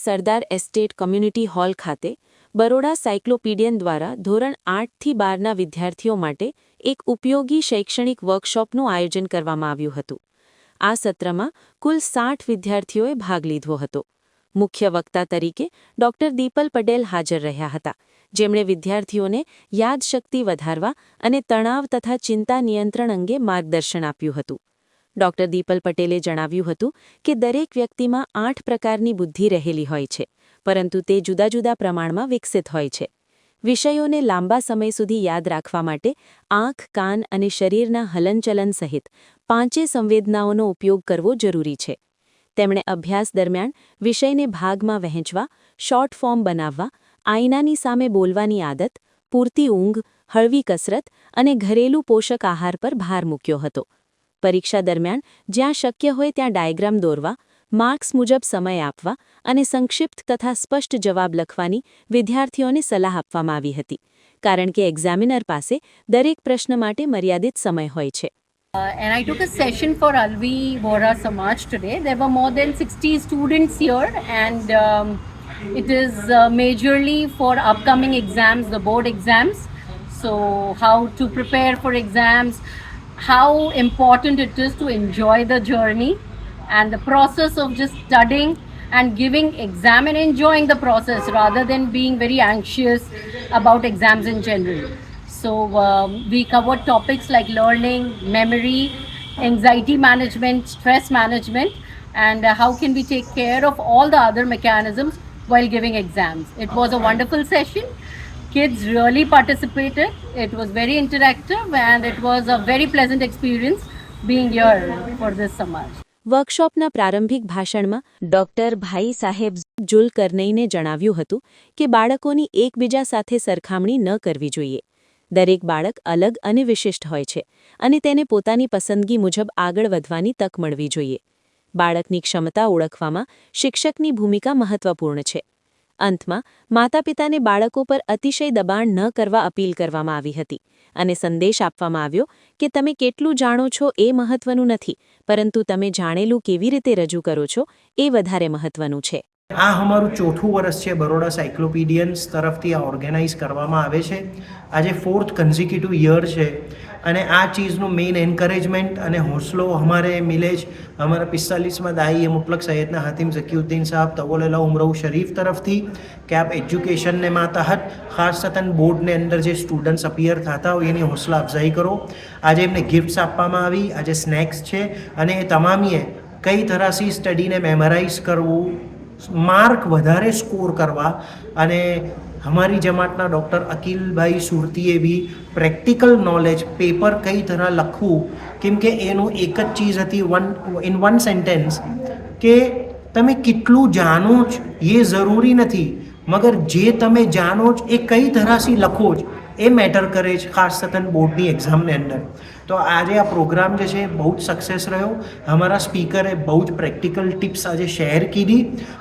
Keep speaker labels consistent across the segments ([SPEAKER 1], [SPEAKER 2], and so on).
[SPEAKER 1] સરદાર estate community hall ખાતે બરોડા સાયક્લોપીડિયન દ્વારા ધોરણ 8થી 12ના વિદ્યાર્થીઓ માટે એક ઉપયોગી શૈક્ષણિક વર્કશોપનું આયોજન કરવામાં આવ્યું હતું. આ સત્રમાં કુલ 60 વિદ્યાર્થીઓએ ભાગ લીધો હતો. મુખ્ય વક્તા તરીકે ડોક્ટર દીપલ પટેલ હાજર રહ્યા હતા, જેમણે વિદ્યાર્થીઓને યાદશક્તિ વધારવા અને તણાવ તથા ચિંતા નિયંત્રણ અંગે માર્ગદર્શન આપ્યું હતું. ડોક્ટર દીપલ પટેલે જણાવ્યું હતું કે દરેક વ્યક્તિમાં 8 પ્રકારની બુદ્ધિ રહેલી હોય છે, પરંતુ તે જુદા જુદા પ્રમાણમાં વિકસિત હોય છે. વિષયોને લાંબા સમય સુધી યાદ રાખવા માટે આંખ, કાન અને શરીરના હલનચલન સહિત 5 સંવેદનાઓનો ઉપયોગ કરવો જરૂરી છે. તેમણે અભ્યાસ દરમિયાન વિષયને ભાગમાં વહેંચવા, શોર્ટ ફોર્મ બનાવવા, આઈનાની સામે બોલવાની આદત, પૂરતી ઊંઘ, હળવી કસરત અને ઘરેલું પોષક આહાર પર ભાર મૂક્યો હતો. પરીક્ષા દરમિયાન જ્યાં શક્ય હોય ત્યાં ડાયાગ્રામ દોરવા, માર્ક્સ મુજબ સમય આપવા અને સંક્ષિપ્ત તથા સ્પષ્ટ જવાબ લખવાની વિદ્યાર્થીઓને સલાહ આપવામાં આવી હતી, કારણ કે એક્ઝામિનર પાસે દરેક પ્રશ્ન માટે મર્યાદિત સમય હોય છે.
[SPEAKER 2] And I took a session for Alvi Vora Samaj today. There were more than 60 students here, and it is majorly for upcoming exams, the board exams. So how to prepare for exams, how important it is to enjoy the journey and the process of just studying and giving exam and enjoying the process rather than being very anxious about exams in general. So we covered topics like learning, memory, anxiety management, stress management, and how can we take care of all the other mechanisms while giving exams. It was a wonderful session. Kids really participated. It was very interactive and it was a very pleasant experience being here for this Samaj.
[SPEAKER 1] વર્કશોપના પ્રારંભિક ભાષણમાં doctor ભાઈ સાહેબ જુલકરનઈને જણાવ્યું હતું કે બાળકોની એકબીજા સાથે સરખામણી ન કરવી જોઈએ. દરેક બાળક અલગ અને વિશિષ્ટ હોય છે અને તેને પોતાની પસંદગી મુજબ આગળ વધવાની તક મળવી જોઈએ. બાળકની ક્ષમતા ઓળખવામાં શિક્ષકની ભૂમિકા મહત્વપૂર્ણ છે. અંતમાં માતાપિતાને બાળકો પર અતિશય દબાણ ન કરવા અપીલ કરવામાં આવી હતી અને સંદેશ આપવામાં આવ્યો કે તમે કેટલું જાણો છો એ મહત્વનું નથી, પરંતુ તમે જાણેલું કેવી રીતે રજૂ કરો છો એ વધારે મહત્વનું છે.
[SPEAKER 3] આ અમારું ચોથું વર્ષ છે. બરોડા સાયક્લોપીડિયન્સ તરફથી આ ઓર્ગેનાઇઝ કરવામાં આવે છે. આજે 4th કન્ઝિક્યુટિવ યર છે અને આ ચીઝનું મેઇન એન્કરેજમેન્ટ અને હોંસલો અમારે મિલે જ અમારા 45માં દાઈ મુતલક સૈયદના હતીમ ઝકીઉદ્દીન સાહેબ તવોલેલા ઉમરઉ શરીફ તરફથી કે આપ એજ્યુકેશનને માતહત ખાસ સતન બોર્ડને અંદર જે સ્ટુડન્ટ્સ અપિયર થતા હોય એની હોંસલા અફઝાઈ કરો. આજે એમને ગિફ્ટ્સ આપવામાં આવી, આજે સ્નેક્સ છે અને એ તમામીએ કઈ તરહથી સ્ટડીને મેમરાઇઝ કરવું, માર્ક વધારે સ્કોર કરવા અને हमारी जमातना डॉक्टर अकीलभाई सुरतीए भी प्रेक्टिकल नॉलेज पेपर कई तरह लखू केम के एनु एक ज चीज़ हती इन वन सेंटेन्स के तमे कितलू जानो ज ये ज़रूरी नहीं, मगर जे तमे जानो ज ए कई तरह से लखो ज ए मैटर करे खास सतन बोर्डनी एग्जाम ने अंदर. तो आज आ प्रोग्राम जो है बहुत सक्सेस रहो. हमारा स्पीकरे बहुत प्रेक्टिकल टिप्स आज शेर की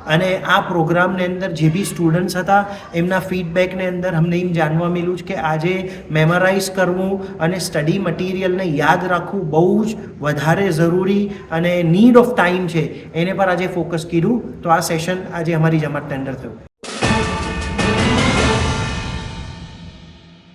[SPEAKER 3] अने आ प्रोग्राम ने अंदर जे भी स्टूडेंट्स था एमना फीडबैक ने अंदर हमने एम जानवा मिलू कि आज मेमोराइज करवू अने स्टडी मटीरियल ने याद राखवू बहुत ज वधारे जरूरी अने नीड ऑफ टाइम है एने पर आज फोकस कीधुं. तो आ सेशन आज अमारी जमात ने अंदर थयुं.